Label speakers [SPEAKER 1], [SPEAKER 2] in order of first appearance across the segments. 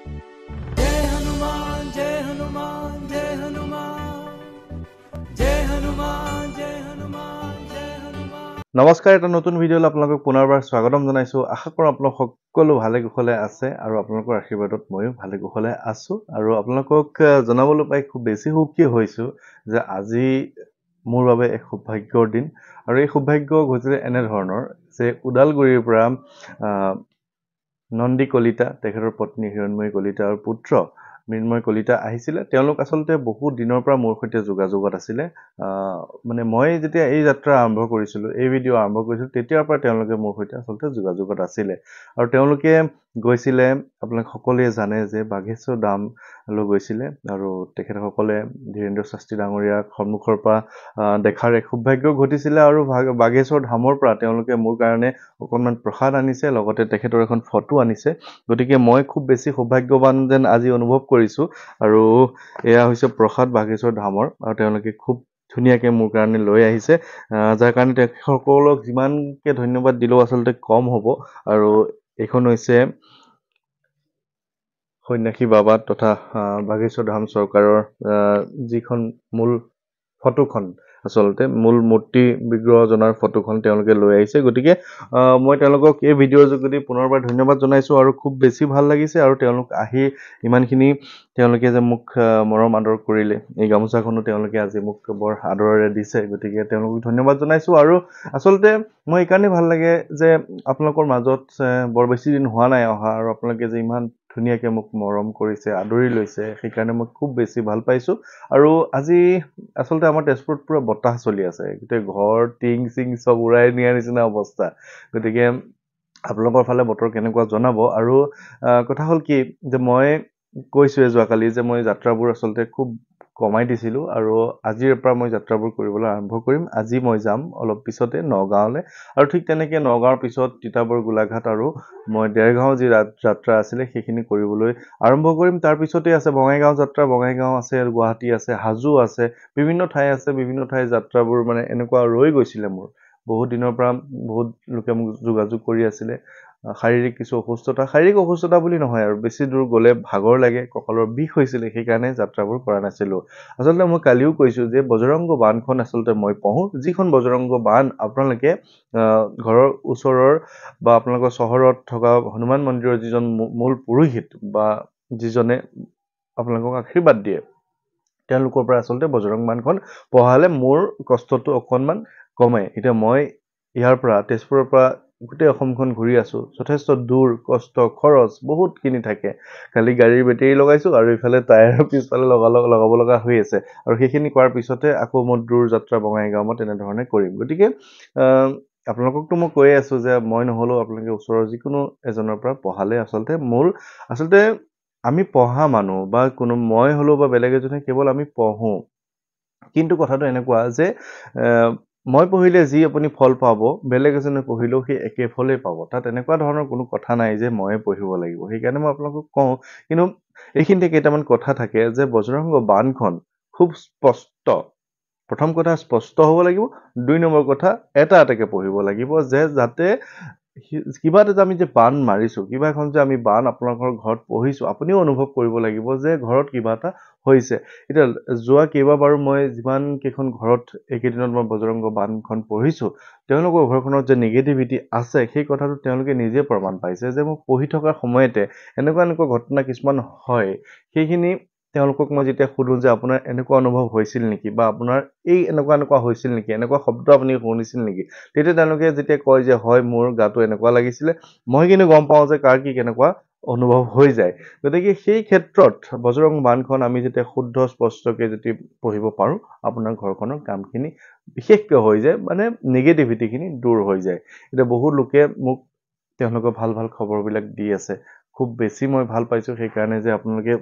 [SPEAKER 1] जय हनुमान जय हनुमान जय हनुमान जय हनुमान जय हनुमान जय हनुमान।
[SPEAKER 2] নমস্কাৰ, এটা নতুন ভিডিঅ'লৈ আপোনালোকক পুনৰবাৰ স্বাগতম জনাইছো। আশা কৰোঁ আপোনালোক সকলো ভালে কুশলে আছে আৰু আপোনালোকৰ আশীৰ্বাদত ময়ো ভালে কুশলে আছো। আৰু আপোনালোকক জনাবলৈ পাই খুব বেছি সুখী হৈছো যে আজি মোৰ বাবে এক সৌভাগ্যৰ দিন। আৰু এই সৌভাগ্য ঘটিলে এনেধৰণৰ যে ওদালগুৰিৰ পৰা নন্দী কলিতা, তেখেতৰ পত্নী হিৰণময়ী কলিতা আৰু পুত্ৰ মৃন্ময় কলিতা আহিছিলে। তেওঁলোক আচলতে বহুত দিনৰ পৰা মোৰ সৈতে যোগাযোগত আছিলে। মানে মই যেতিয়া এই যাত্ৰা আৰম্ভ কৰিছিলোঁ, এই ভিডিঅ' আৰম্ভ কৰিছিলোঁ, তেতিয়াৰ পৰা তেওঁলোকে মোৰ সৈতে আচলতে যোগাযোগত আছিলে। আৰু তেওঁলোকে গৈছিলে, আপোনালোক সকলোৱে জানে যে বাঘেশ্বৰ ধামলৈ গৈছিলে। আৰু তেখেতসকলে ধীৰেন্দ্ৰ শাস্ত্ৰী ডাঙৰীয়াক সন্মুখৰ পৰা দেখাৰ এক সৌভাগ্য ঘটিছিলে। আৰু বাঘেশ্বৰ ধামৰ পৰা তেওঁলোকে মোৰ কাৰণে অকণমান প্ৰসাদ আনিছে, লগতে তেখেতৰ এখন ফটো আনিছে। গতিকে মই খুব বেছি সৌভাগ্যৱান যেন আজি অনুভৱ কৰিছোঁ। আৰু এয়া হৈছে প্ৰসাদ বাঘেশ্বৰ ধামৰ, আৰু তেওঁলোকে খুব ধুনীয়াকৈ মোৰ কাৰণে লৈ আহিছে, যাৰ কাৰণে তেখেতসকলক যিমানকৈ ধন্যবাদ দিলেও আচলতে কম হ'ব। আৰু এইখন হৈছে সন্যাসী বাবা তথা বাঘেশ্বৰ ধাম চৰকাৰৰ যিখন মূল ফটোখন, আচলতে মূল মূৰ্তি বিগ্ৰহজনাৰ ফটোখন তেওঁলোকে লৈ আহিছে। গতিকে মই তেওঁলোকক এই ভিডিঅ'ৰ যোগেদি পুনৰবাৰ ধন্যবাদ জনাইছোঁ। আৰু খুব বেছি ভাল লাগিছে। আৰু তেওঁলোক আহি ইমানখিনি তেওঁলোকে যে মোক মৰম আদৰ কৰিলে, এই গামোচাখনো তেওঁলোকে আজি মোক বৰ আদৰেৰে দিছে। গতিকে তেওঁলোকক ধন্যবাদ জনাইছোঁ। আৰু আচলতে মই এইকাৰণেই ভাল লাগে যে আপোনালোকৰ মাজত বৰ বেছি দিন হোৱা নাই অহা, আৰু আপোনালোকে যে ইমান ধুনীয়াকৈ মোক মৰম কৰিছে, আদৰি লৈছে, সেইকাৰণে মই খুব বেছি ভাল পাইছোঁ। আৰু আজি আচলতে আমাৰ তেজপুৰত পুৰা বতাহ চলি আছে, গোটেই ঘৰ টিং চিং চব উৰাই নিয়াৰ নিচিনা অৱস্থা। গতিকে আপোনালোকৰ ফালে বতৰ কেনেকুৱা জনাব। আৰু কথা হ'ল কি, যে মই কৈছোঁৱে যোৱাকালি যে মই যাত্ৰাবোৰ আচলতে খুব কমাই দিছিলোঁ, আৰু আজিৰ পৰা মই যাত্ৰাবোৰ কৰিবলৈ আৰম্ভ কৰিম। আজি মই যাম অলপ পিছতে নগাঁৱলৈ, আৰু ঠিক তেনেকৈ নগাঁৱৰ পিছত তিতাবৰ গোলাঘাট আৰু মই দেৰগাঁও যি যাত্ৰা আছিলে সেইখিনি কৰিবলৈ আৰম্ভ কৰিম। তাৰপিছতে আছে বঙাইগাঁও যাত্ৰা, বঙাইগাঁও আছে, গুৱাহাটী আছে, হাজো আছে, বিভিন্ন ঠাই আছে। বিভিন্ন ঠাইৰ যাত্ৰাবোৰ মানে এনেকুৱা ৰৈ গৈছিলে মোৰ বহুত দিনৰ পৰা। বহুত লোকে মোক যোগাযোগ কৰি আছিলে। শাৰীৰিক কিছু অসুস্থতা, শাৰীৰিক অসুস্থতা বুলি নহয়, আৰু বেছি দূৰ গ'লে ভাগৰ লাগে, কঁকালৰ বিষ হৈছিলে, সেইকাৰণে যাত্ৰাবোৰ কৰা নাছিলোঁ। আচলতে মই কালিও কৈছোঁ যে বজৰংগ বান্ধখন আচলতে মই পঢ়োঁ, যিখন বজৰংগ বান্ধ আপোনালোকে ঘৰৰ ওচৰৰ বা আপোনালোকৰ চহৰত থকা হনুমান মন্দিৰৰ যিজন মূল পুৰোহিত বা যিজনে আপোনালোকক আশীৰ্বাদ দিয়ে, তেওঁলোকৰ পৰা আচলতে বজৰং বান্ধখন পঢ়ালে মোৰ কষ্টটো অকণমান কমে। এতিয়া মই ইয়াৰ পৰা তেজপুৰৰ পৰা গোটেই অসমখন ঘূৰি আছোঁ, যথেষ্ট দূৰ, কষ্ট, খৰচ বহুতখিনি থাকে। খালি গাড়ীৰ বেটেৰী লগাইছোঁ, আৰু ইফালে টায়াৰৰ পিছফালে লগাব লগা হৈ আছে। আৰু সেইখিনি কৰাৰ পিছতে আকৌ মই দূৰ যাত্ৰা বঙাইগাঁও মই তেনেধৰণে কৰিম। গতিকে আপোনালোককতো মই কৈয়ে আছোঁ যে মই নহ'লেও আপোনালোকে ওচৰৰ যিকোনো এজনৰ পৰা পঢ়ালে আচলতে আমি পঢ়া মানুহ বা কোনো মই হ'লেও বা বেলেগ এজনে কেৱল আমি পঢ়োঁ, কিন্তু কথাটো এনেকুৱা যে মই পঢ়িলে যি আপুনি ফল পাব, বেলেগ এজনে পঢ়িলেও সেই একে ফলেই পাব। তাত এনেকুৱা ধৰণৰ কোনো কথা নাই যে ময়ে পঢ়িব লাগিব। সেইকাৰণে মই আপোনালোকক কওঁ, কিন্তু এইখিনিতে কেইটামান কথা থাকে যে বজৰংগ বান্ধখন খুব স্পষ্ট। প্ৰথম কথা স্পষ্ট হ'ব লাগিব, 2 নম্বৰ কথা এটাকৈ পঢ়িব লাগিব, যে যাতে কিবা এটা আমি যে বান মাৰিছোঁ, কিবা এখন যে আমি বান আপোনালোকৰ ঘৰত পঢ়িছোঁ, আপুনিও অনুভৱ কৰিব লাগিব যে ঘৰত কিবা এটা হৈছে। এতিয়া যোৱা কেইবাবাৰো মই যিমান কেইখন ঘৰত এইকেইদিনত মই বজৰংগ বান্ধখন পঢ়িছোঁ, তেওঁলোকৰ ঘৰখনত যে নিগেটিভিটি আছে, সেই কথাটো তেওঁলোকে নিজে প্ৰমাণ পাইছে। যে মোক পঢ়ি থকাৰ সময়তে এনেকুৱা ঘটনা কিছুমান হয়, সেইখিনি তেওঁলোকক মই যেতিয়া সুধোঁ যে আপোনাৰ এনেকুৱা অনুভৱ হৈছিল নেকি, বা আপোনাৰ এই এনেকুৱা হৈছিল নেকি, এনেকুৱা শব্দ আপুনি শুনিছিল নেকি, তেতিয়া তেওঁলোকে যেতিয়া কয় যে হয় মোৰ গাটো এনেকুৱা লাগিছিলে, মই কিন্তু গম পাওঁ যে কাৰ কি কেনেকুৱা অনুভৱ হৈ যায়। গতিকে সেই ক্ষেত্ৰত বজৰং বান্ধখন আমি যেতিয়া শুদ্ধ স্পষ্টকৈ যদি পঢ়িব পাৰোঁ, আপোনাৰ ঘৰখনৰ কামখিনি বিশেষকৈ হৈ যায়, মানে নিগেটিভিটিখিনি দূৰ হৈ যায়। এতিয়া বহুত লোকে মোক তেওঁলোকৰ ভাল ভাল খবৰবিলাক দি আছে, খুব বেছি মই ভাল পাইছোঁ। সেইকাৰণে যে আপোনালোকে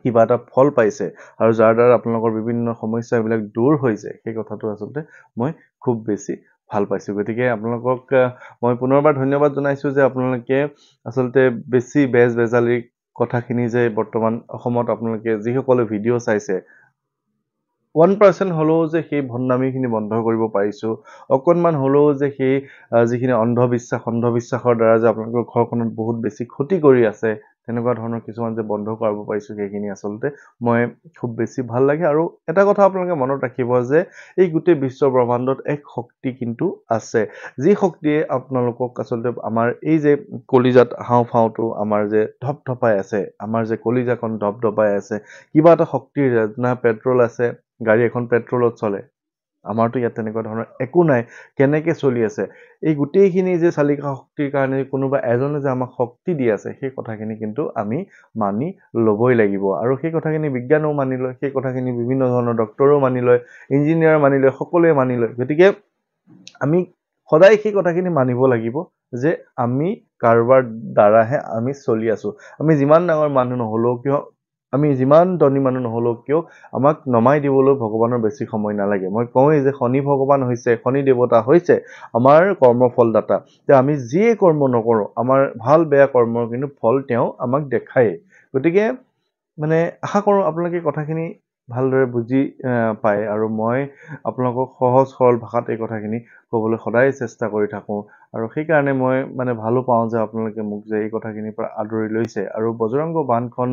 [SPEAKER 2] কিবা এটা ফল পাইছে, আৰু যাৰ দ্বাৰা আপোনালোকৰ বিভিন্ন সমস্যাবিলাক দূৰ হৈছে, সেই কথাটো আচলতে মই খুব বেছি ভাল পাইছোঁ। গতিকে আপোনালোকক মই পুনৰবাৰ ধন্যবাদ জনাইছোঁ যে আপোনালোকে আচলতে বেছি বেজালি কথাখিনি যে বৰ্তমান অসমত আপোনালোকে যিসকলে ভিডিঅ' চাইছে, 1% হ'লেও যে সেই ভণ্ডামিখিনি বন্ধ কৰিব পাৰিছোঁ, অকণমান হ'লেও যে সেই যিখিনি অন্ধবিশ্বাসৰ দ্বাৰা যে আপোনালোকৰ ঘৰখনত বহুত বেছি ক্ষতি কৰি আছে, তেনেকুৱা ধৰণৰ কিছুমান যে বন্ধ কৰাব পাৰিছোঁ সেইখিনি আচলতে মই খুব বেছি ভাল লাগে। আৰু এটা কথা আপোনালোকে মনত ৰাখিব যে এই গোটেই বিশ্ব ব্ৰহ্মাণ্ডত এক শক্তি কিন্তু আছে, যি শক্তিয়ে আপোনালোকক আচলতে আমাৰ এই যে কলিজাত হাওঁফাওঁটো আমাৰ যে ধপধপাই আছে, আমাৰ যে কলিজাখন ধপধপাই আছে, কিবা এটা শক্তিৰ না পেট্ৰল আছে, গাড়ী এখন পেট্ৰলত চলে, আমাৰতো ইয়াত তেনেকুৱা ধৰণৰ একো নাই, কেনেকে চলি আছে? এই গোটেইখিনি যে চালিকা শক্তিৰ কাৰণে কোনোবা এজনে যে আমাক শক্তি দি আছে, সেই কথাখিনি কিন্তু আমি মানি ল'বই লাগিব। আৰু সেই কথাখিনি বিজ্ঞানেও মানি লয়, সেই কথাখিনি বিভিন্ন ধৰণৰ ডক্টৰেও মানি লয়, ইঞ্জিনিয়াৰ মানি লয়, সকলোৱে মানি লয়। গতিকে আমি সদায় সেই কথাখিনি মানিব লাগিব যে আমি কাৰোবাৰ দ্বাৰাহে আমি চলি আছোঁ। আমি যিমান ডাঙৰ মানুহ নহ'লেও কিয়, আমি যিমান ধনী মানুহ নহ'লেও কিয়, আমাক নমাই দিবলৈ ভগৱানৰ বেছি সময় নালাগে। মই কওঁৱেই যে শনি ভগৱান হৈছে, শনি দেৱতা হৈছে আমাৰ কৰ্মফলদাতা। আমি যিয়ে কৰ্ম নকৰোঁ, আমাৰ ভাল বেয়া কৰ্মৰ কিন্তু ফল তেওঁ আমাক দেখায়েই। গতিকে মানে আশা কৰোঁ আপোনালোকে কথাখিনি ভালদৰে বুজি পায়, আৰু মই আপোনালোকক সহজ সৰল ভাষাত এই কথাখিনি ক'বলৈ সদায় চেষ্টা কৰি থাকোঁ। আৰু সেইকাৰণে মই মানে ভালো পাওঁ যে আপোনালোকে মোক যে এই কথাখিনিৰ পৰা আদৰি লৈছে। আৰু বজৰংগ বান্ধখন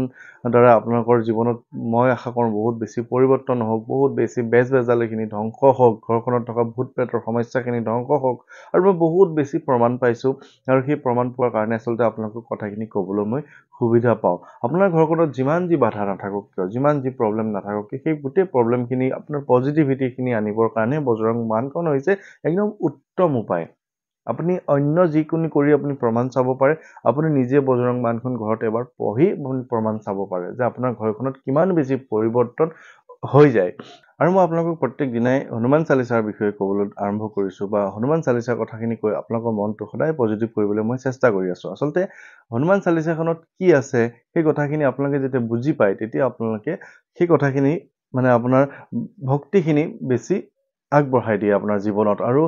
[SPEAKER 2] দ্বাৰা আপোনালোকৰ জীৱনত মই আশা কৰোঁ বহুত বেছি পৰিৱৰ্তন হওক, বহুত বেছি বেজালিখিনি ধ্বংস হওক, ঘৰখনত থকা ভূত প্ৰেতৰ সমস্যাখিনি ধ্বংস হওক। আৰু মই বহুত বেছি প্ৰমাণ পাইছোঁ, আৰু সেই প্ৰমাণ পোৱাৰ কাৰণে আচলতে আপোনালোকক কথাখিনি ক'বলৈ মই সুবিধা পাওঁ। আপোনাৰ ঘৰখনত যিমান যি বাধা নাথাকক কিয়, যিমান যি প্ৰব্লেম নাথাকক কিয়, সেই গোটেই প্ৰব্লেমখিনি আপোনাৰ পজিটিভিটিখিনি আনিবৰ কাৰণে বজৰং বান্ধখন হৈছে একদম উত্তম উপায়। আপুনি অন্য যিকোনো কৰি আপুনি প্ৰমাণ চাব পাৰে, আপুনি নিজে বজৰং বান্ধখন ঘৰত এবাৰ পঢ়ি প্ৰমাণ চাব পাৰে যে আপোনাৰ ঘৰখনত কিমান বেছি পৰিৱৰ্তন হৈ যায়। আৰু মই আপোনালোকক প্ৰত্যেক দিনাই হনুমান চালিচাৰ বিষয়ে ক'বলৈ আৰম্ভ কৰিছোঁ, বা হনুমান চালিচাৰ কথাখিনি কৈ আপোনালোকৰ মনটো সদায় পজিটিভ কৰিবলৈ মই চেষ্টা কৰি আছোঁ। আচলতে হনুমান চালিচাখনত কি আছে সেই কথাখিনি আপোনালোকে যেতিয়া বুজি পায়, তেতিয়া আপোনালোকে সেই কথাখিনি মানে আপোনাৰ ভক্তিখিনি বেছি আগবঢ়াই দিয়ে আপোনাৰ জীৱনত। আৰু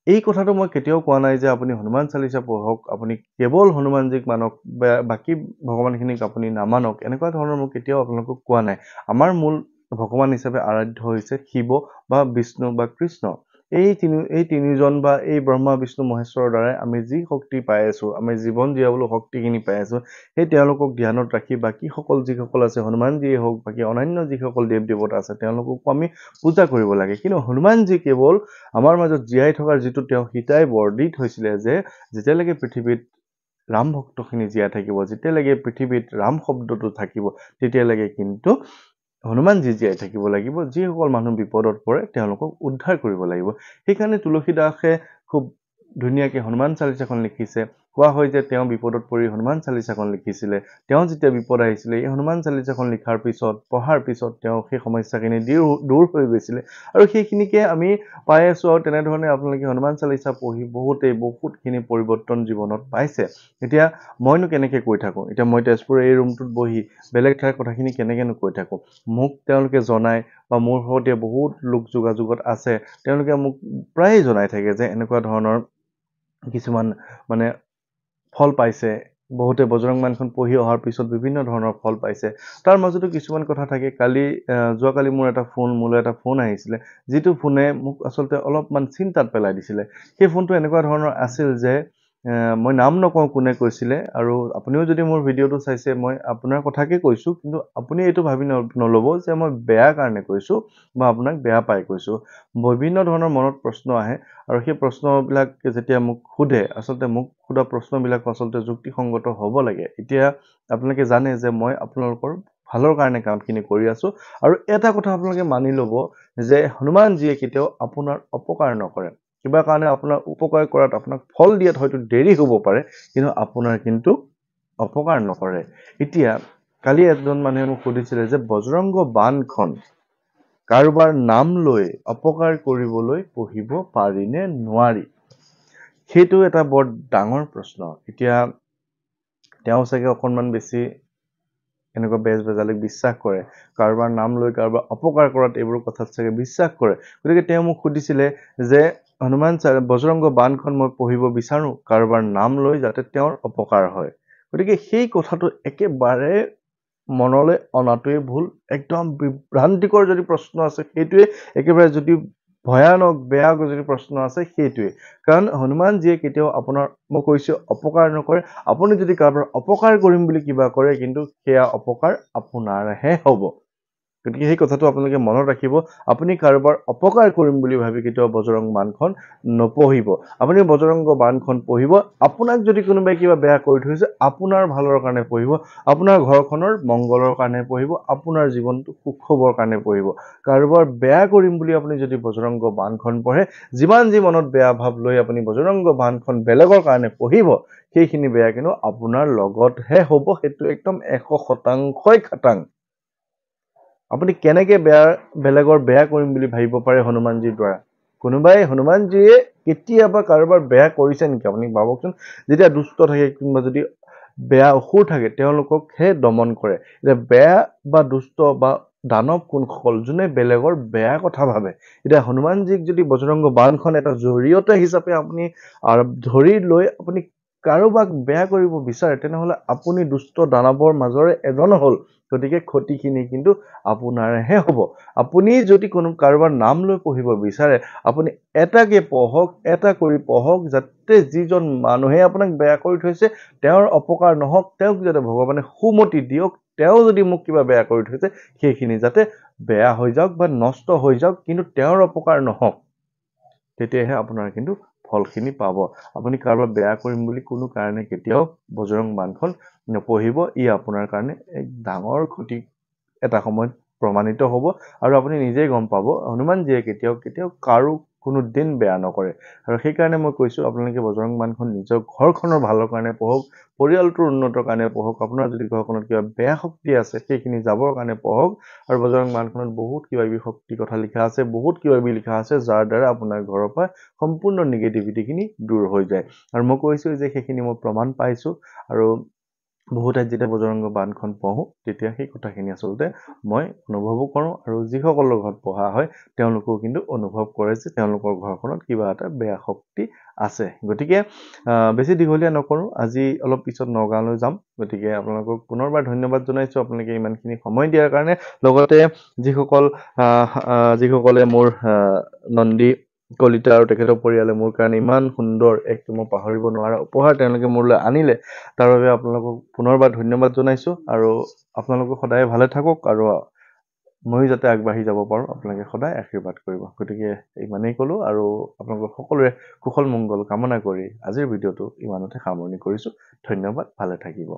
[SPEAKER 2] এই কথাটো মই কেতিয়াও কোৱা নাই যে আপুনি হনুমান চালিচা পঢ়ক, আপুনি কেৱল হনুমানজীক মানক, বাকী ভগৱানখিনিক আপুনি নামানক, এনেকুৱা ধৰণৰ মই কেতিয়াও আপোনালোকক কোৱা নাই। আমাৰ মূল ভগৱান হিচাপে আৰাধ্য হৈছে শিৱ বা বিষ্ণু বা কৃষ্ণ। এই তিনিজন বা এই ব্ৰহ্মা বিষ্ণু মহেশ্বৰৰ দ্বাৰাই আমি যি শক্তি পাই আছোঁ, আমি জীৱন জীয়াবলৈ শক্তিখিনি পাই আছোঁ, সেই তেওঁলোকক ধ্যানত ৰাখি বাকীসকল যিসকল আছে, হনুমানজীয়ে হওক, বাকী অন্যান্য যিসকল দেৱ দেৱতা আছে, তেওঁলোককো আমি পূজা কৰিব লাগে। কিন্তু হনুমানজী কেৱল আমাৰ মাজত জীয়াই থকাৰ যিটো তেওঁ সীতাই বৰ দি থৈছিলে যে যেতিয়ালৈকে পৃথিৱীত ৰাম ভক্তখিনি জীয়াই থাকিব, যেতিয়ালৈকে পৃথিৱীত ৰাম শব্দটো থাকিব, তেতিয়ালৈকে কিন্তু হনুমানজী জীয়াই থাকিব লাগিব। যিসকল মানুহ বিপদত পৰে তেওঁলোকক উদ্ধাৰ কৰিব লাগিব। সেইকাৰণে তুলসীদাসে খুব ধুনীয়াকৈ হনুমান চালিচাখন লিখিছে। কোৱা হয় যে তেওঁ বিপদত পৰি হনুমান চালিচাখন লিখিছিলে। তেওঁ যেতিয়া বিপদ আহিছিলে, এই হনুমান চালিচাখন লিখাৰ পিছত, পঢ়াৰ পিছত তেওঁ সেই সমস্যাখিনি দূৰ হৈ গৈছিলে। আৰু সেইখিনিকে আমি পাই আছোঁ। আৰু তেনেধৰণে আপোনালোকে হনুমান চালিচা পঢ়ি বহুতখিনি পৰিৱৰ্তন জীৱনত পাইছে। এতিয়া মইনো কেনেকৈ কৈ থাকোঁ, এতিয়া মই তেজপুৰৰ এই ৰুমটোত বহি বেলেগ ঠাইৰ কথাখিনি কেনেকৈনো কৈ থাকোঁ। মোক তেওঁলোকে জনায়, বা মোৰ সৈতে বহুত লোক যোগাযোগত আছে, তেওঁলোকে মোক প্ৰায়ে জনাই থাকে যে এনেকুৱা ধৰণৰ কিছুমান মানে ফল পাইছে। বহুতে বজৰং বান্ধখন পঢ়ি অহাৰ পিছত বিভিন্ন ধৰণৰ ফল পাইছে। তাৰ মাজতো কিছুমান কথা থাকে। যোৱাকালি মোলৈ এটা ফোন আহিছিলে, যিটো ফোনে মোক আচলতে অলপমান চিন্তাত পেলাই দিছিলে। সেই ফোনটো এনেকুৱা ধৰণৰ আছিল যে মই নাম নকওঁ কোনে কৈছিলে, আৰু আপুনিও যদি মোৰ ভিডিঅ'টো চাইছে, মই আপোনাৰ কথাকে কৈছোঁ, কিন্তু আপুনি এইটো ভাবি নল'ব যে মই বেয়া কাৰণে কৈছোঁ বা আপোনাক বেয়া পাই কৈছোঁ। বিভিন্ন ধৰণৰ মনত প্ৰশ্ন আহে, আৰু সেই প্ৰশ্নবিলাক যেতিয়া মোক সোধে, আচলতে মোক সোধা প্ৰশ্নবিলাক আচলতে যুক্তিসংগত হ'ব লাগে। এতিয়া আপোনালোকে জানে যে মই আপোনালোকৰ ভালৰ কাৰণে কামখিনি কৰি আছোঁ। আৰু এটা কথা আপোনালোকে মানি ল'ব যে হনুমানজীয়ে কেতিয়াও আপোনাৰ অপকাৰ নকৰে। কিবা কাৰণে আপোনাৰ উপকাৰ কৰাত, আপোনাক ফল দিয়াত হয়তো দেৰি হ'ব পাৰে, কিন্তু আপোনাৰ কিন্তু অপকাৰ নকৰে। এতিয়া কালি এজন মানুহে মোক সুধিছিলে যে বজৰংগ বান্ধখন কাৰোবাৰ নাম লৈ অপকাৰ কৰিবলৈ পঢ়িব পাৰিনে নোৱাৰি। সেইটো এটা বৰ ডাঙৰ প্ৰশ্ন। এতিয়া তেওঁ চাগে অকণমান বেছি এনেকুৱা বেজালিক বিশ্বাস কৰে, কাৰোবাৰ নাম লৈ কাৰোবাৰ অপকাৰ কৰাত এইবোৰ কথাত চাগে বিশ্বাস কৰে। গতিকে তেওঁ মোক সুধিছিলে যে বজৰংগ বান্ধখন মই পঢ়িব বিচাৰোঁ কাৰোবাৰ নাম লৈ, যাতে তেওঁৰ অপকাৰ হয়। গতিকে সেই কথাটো একেবাৰে মনলৈ অনাটোৱে ভুল। একদম বিভ্ৰান্তিকৰ যদি প্ৰশ্ন আছে, সেইটোৱে একেবাৰে যদি ভয়ানক বেয়া যদি প্ৰশ্ন আছে সেইটোৱে কাৰণ হনুমানজীয়ে কেতিয়াও আপোনাৰ মই কৈছো অপকাৰ নকৰে আপুনি যদি কাৰোবাৰ অপকাৰ কৰিম বুলি কিবা কৰে কিন্তু সেয়া অপকাৰ আপোনাৰহে হ'ব গতিকে সেই কথাটো আপোনালোকে মনত ৰাখিব আপুনি কাৰোবাৰ অপকাৰ কৰিম বুলি ভাবি কেতিয়াও বজৰং বাণখন নপঢ়িব আপুনি বজৰংগ বাণখন পঢ়িব আপোনাক যদি কোনোবাই কিবা বেয়া কৰি থৈছে আপোনাৰ ভালৰ কাৰণে পঢ়িব আপোনাৰ ঘৰখনৰ মংগলৰ কাৰণে পঢ়িব আপোনাৰ জীৱনটো সুখবৰ কাৰণে পঢ়িব কাৰোবাৰ বেয়া কৰিম বুলি আপুনি যদি বজৰংগ বাণখন পঢ়ে যিমান যি মনত বেয়া ভাৱ লৈ আপুনি বজৰংগ বাণখন বেলেগৰ কাৰণে পঢ়িব সেইখিনি বেয়া কিন্তু আপোনাৰ লগতহে হ'ব সেইটো একদম 100% খাটাং আপুনি কেনেকে বেলেগৰ বেয়া কৰিম বুলি ভাবিব পাৰে হনুমানজীৰ দ্বাৰা কোনোবাই হনুমানজীয়ে কেতিয়াবা কাৰোবাৰ বেয়া কৰিছে নেকি আপুনি ভাবকচোন যেতিয়া দুষ্ট থাকে কিংবা যদি বেয়া অসুৰ থাকে তেওঁলোককহে দমন কৰে এতিয়া বেয়া বা দুষ্ট বা দানৱ কোনসকল যোনে বেলেগৰ বেয়া কথা ভাবে এতিয়া হনুমানজীক যদি বজৰংগ বাণখন এটা জৰিয়তে হিচাপে আপুনি ধৰি লৈ আপুনি কাৰোবাক বেয়া কৰিব বিচাৰে তেনেহলে আপুনি দুষ্ট দানৱৰ মাজৰে এজন হ'ল গতিকে ক্ষতিখিনি কিন্তু আপোনাৰহে হ'ব আপুনি যদি কোনো কাৰোবাৰ নাম লৈ পঢ়িব বিচাৰে আপুনি এটাকে পঢ়ক এটা কৰি পঢ়ক যাতে যিজন মানুহে আপোনাক বেয়া কৰি থৈছে তেওঁৰ অপকাৰ নহওক তেওঁক যাতে ভগৱানে সুমতি দিয়ক তেওঁ যদি মোক কিবা বেয়া কৰি থৈছে সেইখিনি যাতে বেয়া হৈ যাওক বা নষ্ট হৈ যাওক কিন্তু তেওঁৰ অপকাৰ নহওক তেতিয়াহে আপোনাৰ কিন্তু ফলখিনি পাব আপুনি কাৰোবাৰ বেয়া কৰিম বুলি কোনো কাৰণে কেতিয়াও বজৰং বাণখন নপঢ়িব ই আপোনাৰ কাৰণে এক ডাঙৰ ক্ষতি এটা সময়ত প্ৰমাণিত হ'ব আৰু আপুনি নিজেই গম পাব হনুমানজীয়ে কেতিয়াও কাৰো কোনো দিন বেয়া নকৰে আৰু সেই কাৰণে মই কৈছো আপোনালোকে বজৰং বাণখন নিজৰ ঘৰখনৰ ভালৰ কাৰণে পঢ়ক পৰিয়ালটোৰ উন্নতৰ কাৰণে পঢ়ক আপোনাৰ যদি ঘৰখনত কিবা বেয়া শক্তি আছে সেইখিনি যাবৰ কাৰণে পঢ়ক আৰু বজৰং বাণখনত বহুত কিবা শক্তি কথা লিখা আছে বহুত কিবা লিখা আছে যাৰ দ্বাৰা আপোনাৰ ঘৰৰ পৰা সম্পূৰ্ণ নিগেটিভিটিখিনি দূৰ হৈ যায় আৰু মই কৈছো যে সেইখিনি মই প্ৰমাণ পাইছো আৰু বহুত যেতিয়া বজৰংগ বাণখন পঢ়ো তেতিয়া সেই কথাখিনি আচলতে মই অনুভৱো কৰোঁ আৰু যিসকলৰ ঘৰত পঢ়া হয় তেওঁলোকেও কিন্তু অনুভৱ কৰে যে তেওঁলোকৰ ঘৰখনত কিবা এটা বেয়া শক্তি আছে গতিকে বেছি দীঘলীয়া নকৰো আজি অলপ পিছত নগাঁৱলৈ যাম গতিকে আপোনালোকক পুনৰবাৰ ধন্যবাদ জনাইছো আপোনালোকে ইমানখিনি সময় দিয়াৰ কাৰণে লগতে যিসকলে মোৰ নন্দী কলিতা আৰু তেখেতৰ পৰিয়ালে মোৰ কাৰণে ইমান সুন্দৰ এক মই পাহৰিব নোৱাৰা উপহাৰ তেওঁলোকে মোৰলৈ আনিলে তাৰ বাবে আপোনালোকক পুনৰবাৰ ধন্যবাদ জনাইছো আৰু আপোনালোক সদায় ভালে থাকক আৰু মই যাতে আগবাঢ়ি যাব পাৰো আপোনালোকে সদায় আশীৰ্বাদ কৰিব গতিকে ইমানেই কলো আৰু আপোনালোক সকলোৰে কুশল মংগল কামনা কৰি আজিৰ ভিডিঅটো ইমানতে সামৰণি কৰিছো ধন্যবাদ ভালে থাকিব